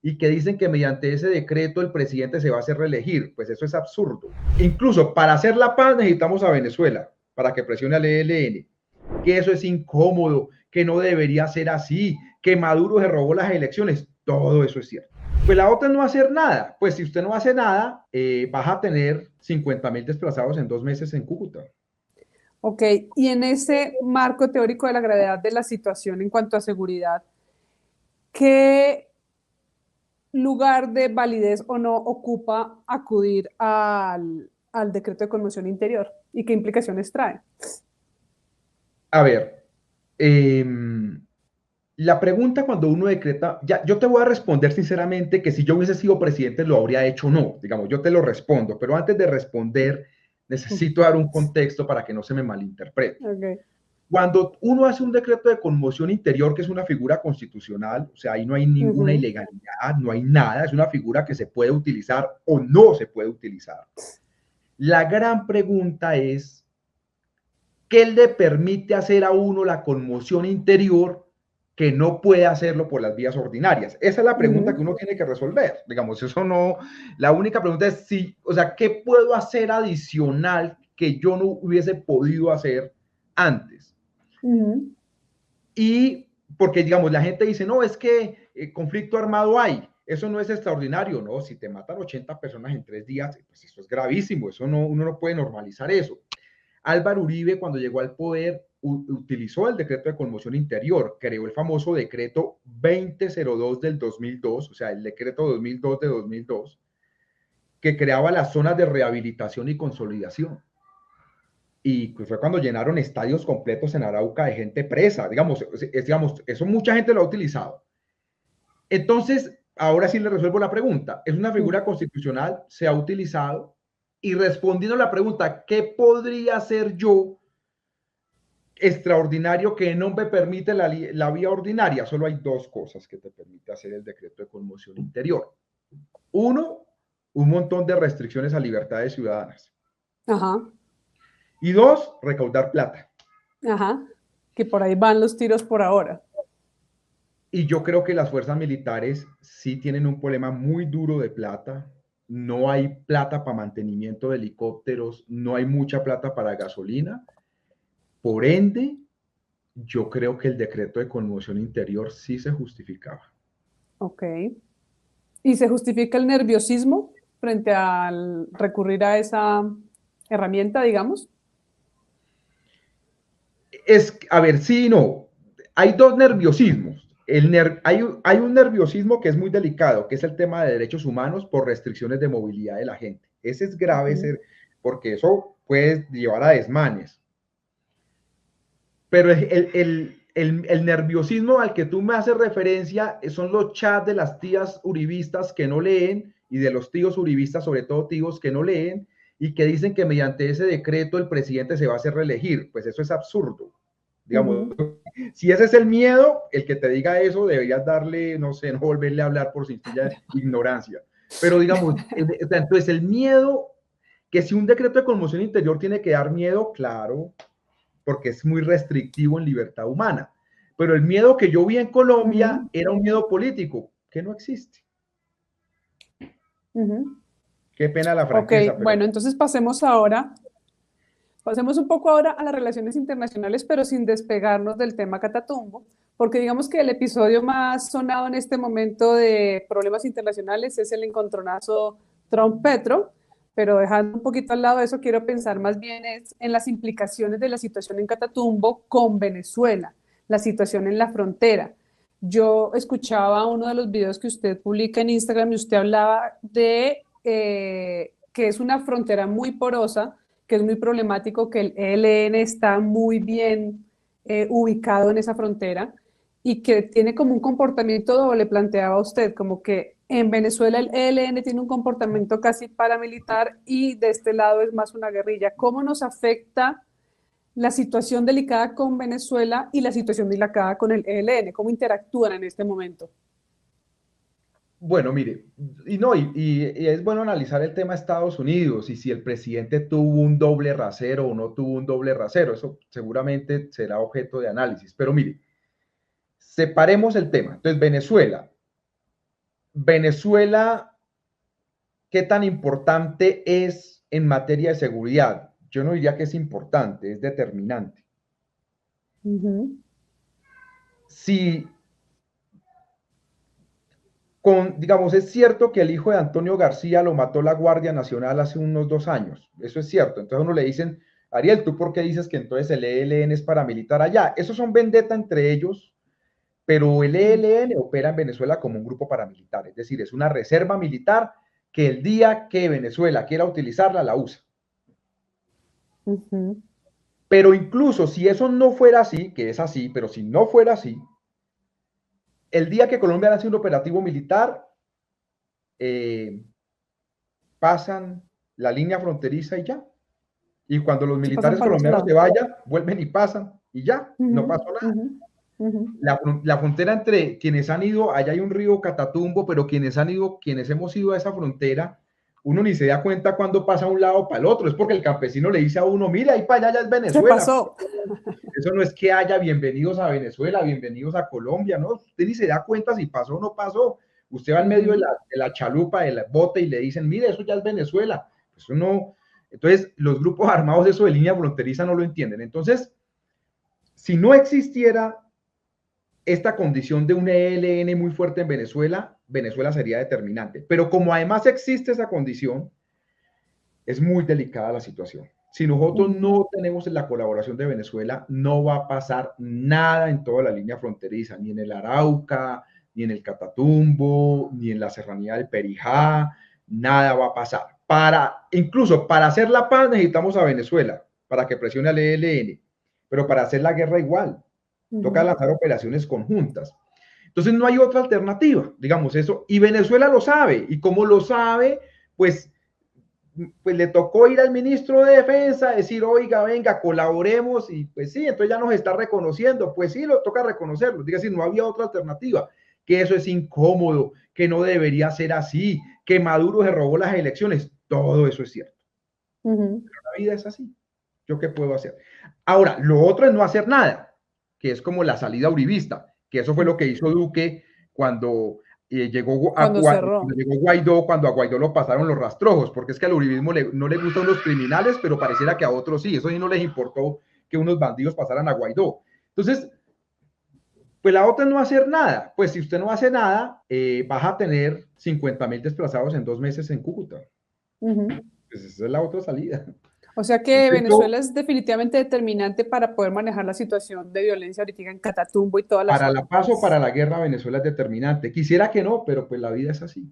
y que dicen que mediante ese decreto el presidente se va a hacer reelegir. Pues eso es absurdo. Incluso para hacer la paz necesitamos a Venezuela, para que presione al ELN, que eso es incómodo, que no debería ser así, que Maduro se robó las elecciones. Todo eso es cierto. Pues la otra es no hacer nada. Pues si usted no hace nada, vas a tener 50.000 desplazados en 2 meses en Cúcuta. Ok, y en ese marco teórico de la gravedad de la situación en cuanto a seguridad, ¿qué lugar de validez o no ocupa acudir al decreto de conmoción interior y qué implicaciones trae? A ver, la pregunta cuando uno decreta, ya, yo te voy a responder sinceramente que si yo hubiese sido presidente lo habría hecho o no, digamos, yo te lo respondo, pero antes de responder necesito dar un contexto para que no se me malinterprete. Okay. Cuando uno hace un decreto de conmoción interior, que es una figura constitucional, o sea, ahí no hay ninguna ilegalidad, no hay nada, es una figura que se puede utilizar o no se puede utilizar. La gran pregunta es, ¿qué le permite hacer a uno la conmoción interior que no puede hacerlo por las vías ordinarias? Esa es la pregunta que uno tiene que resolver. Digamos, eso no, la única pregunta es si, o sea, ¿qué puedo hacer adicional que yo no hubiese podido hacer antes? Y porque, digamos, la gente dice, no, es que conflicto armado hay, eso no es extraordinario, no, si te matan 80 personas en 3 días, pues eso es gravísimo, eso no, uno no puede normalizar eso. Álvaro Uribe, cuando llegó al poder, utilizó el decreto de conmoción interior, creó el famoso decreto 2002 del 2002, o sea, el decreto 2002 de 2002, que creaba las zonas de rehabilitación y consolidación. Y pues fue cuando llenaron estadios completos en Arauca de gente presa, digamos, eso mucha gente lo ha utilizado. Entonces, ahora sí le resuelvo la pregunta. Es una figura constitucional, se ha utilizado, y respondiendo a la pregunta, ¿qué podría hacer yo extraordinario que no me permite la vía ordinaria? Solo hay 2 cosas que te permite hacer el decreto de conmoción interior. Uno, un montón de restricciones a libertades ciudadanas. Ajá. Y 2, recaudar plata. Ajá. Que por ahí van los tiros por ahora. Y yo creo que las fuerzas militares sí tienen un problema muy duro de plata. No hay plata para mantenimiento de helicópteros, no hay mucha plata para gasolina. Por ende, yo creo que el decreto de conmoción interior sí se justificaba. Ok. ¿Y se justifica el nerviosismo frente al recurrir a esa herramienta, digamos? A ver, sí y no. Hay 2 nerviosismos. Hay un nerviosismo que es muy delicado, que es el tema de derechos humanos por restricciones de movilidad de la gente. Ese es grave, porque eso puede llevar a desmanes. Pero el nerviosismo al que tú me haces referencia son los chats de las tías uribistas que no leen y de los tíos uribistas, sobre todo tíos que no leen y que dicen que mediante ese decreto el presidente se va a hacer reelegir. Pues eso es absurdo. Digamos, si ese es el miedo, el que te diga eso deberías darle, no sé, no volverle a hablar por sencilla ignorancia. Pero digamos, entonces el miedo, que si un decreto de conmoción interior tiene que dar miedo, claro, porque es muy restrictivo en libertad humana. Pero el miedo que yo vi en Colombia era un miedo político, que no existe. Qué pena la franqueza. Ok, bueno, entonces pasemos un poco ahora a las relaciones internacionales, pero sin despegarnos del tema Catatumbo, porque digamos que el episodio más sonado en este momento de problemas internacionales es el encontronazo Trump-Petro, pero dejando un poquito al lado eso, quiero pensar más bien en las implicaciones de la situación en Catatumbo con Venezuela, la situación en la frontera. Yo escuchaba uno de los videos que usted publica en Instagram y usted hablaba de que es una frontera muy porosa, que es muy problemático, que el ELN está muy bien ubicado en esa frontera y que tiene como un comportamiento doble, planteaba usted, como que en Venezuela el ELN tiene un comportamiento casi paramilitar y de este lado es más una guerrilla. ¿Cómo nos afecta la situación delicada con Venezuela y la situación delicada con el ELN? ¿Cómo interactúan en este momento? Bueno, mire, y es bueno analizar el tema de Estados Unidos y si el presidente tuvo un doble rasero o no tuvo un doble rasero. Eso seguramente será objeto de análisis. Pero mire, separemos el tema. Entonces, Venezuela. Venezuela, ¿qué tan importante es en materia de seguridad? Yo no diría que es importante, es determinante. Si, digamos, es cierto que el hijo de Antonio García lo mató la Guardia Nacional hace unos 2 años, eso es cierto. Entonces a uno le dicen, Ariel, ¿tú por qué dices que entonces el ELN es paramilitar allá? Esos son vendetta entre ellos, pero el ELN opera en Venezuela como un grupo paramilitar, es decir, es una reserva militar que el día que Venezuela quiera utilizarla, la usa. Pero incluso si eso no fuera así, que es así, pero si no fuera así, el día que Colombia hace un operativo militar, pasan la línea fronteriza y ya. Y cuando los militares colombianos se vayan, vuelven y pasan y ya, no pasó nada. La frontera entre quienes han ido, allá hay un río Catatumbo, pero quienes hemos ido a esa frontera, uno ni se da cuenta cuando pasa de un lado para el otro, es porque el campesino le dice a uno, mira, ahí para allá ya es Venezuela. ¿Qué pasó? Eso no es que haya bienvenidos a Venezuela, bienvenidos a Colombia, ¿no? Usted ni se da cuenta si pasó o no pasó. Usted va en medio de la chalupa, del bote y le dicen, mire, eso ya es Venezuela. Eso no. Entonces, los grupos armados, eso de línea fronteriza, no lo entienden. Entonces, si no existiera esta condición de un ELN muy fuerte en Venezuela, Venezuela sería determinante. Pero como además existe esa condición, es muy delicada la situación. Si nosotros no tenemos la colaboración de Venezuela, no va a pasar nada en toda la línea fronteriza, ni en el Arauca, ni en el Catatumbo, ni en la serranía del Perijá, nada va a pasar. Incluso para hacer la paz necesitamos a Venezuela, para que presione al ELN, pero para hacer la guerra igual, toca lanzar operaciones conjuntas. Entonces no hay otra alternativa, digamos eso, y Venezuela lo sabe, y como lo sabe, pues le tocó ir al ministro de Defensa, decir, oiga, venga, colaboremos, y pues sí, entonces ya nos está reconociendo, pues sí, lo toca reconocerlo, diga, si no había otra alternativa, que eso es incómodo, que no debería ser así, que Maduro se robó las elecciones, todo eso es cierto. Pero la vida es así, ¿yo qué puedo hacer? Ahora, lo otro es no hacer nada, que es como la salida uribista, que eso fue lo que hizo Duque cuando llegó Guaidó, cuando a Guaidó lo pasaron los rastrojos, porque es que al uribismo no le gustan los criminales, pero pareciera que a otros sí, eso sí no les importó que unos bandidos pasaran a Guaidó. Entonces, pues la otra es no hacer nada. Pues si usted no hace nada, vas a tener 50.000 desplazados en 2 meses en Cúcuta. Pues esa es la otra salida. O sea que Venezuela es definitivamente determinante para poder manejar la situación de violencia ahorita en Catatumbo y todas las Para la paz o para la guerra, Venezuela es determinante. Quisiera que no, pero pues la vida es así.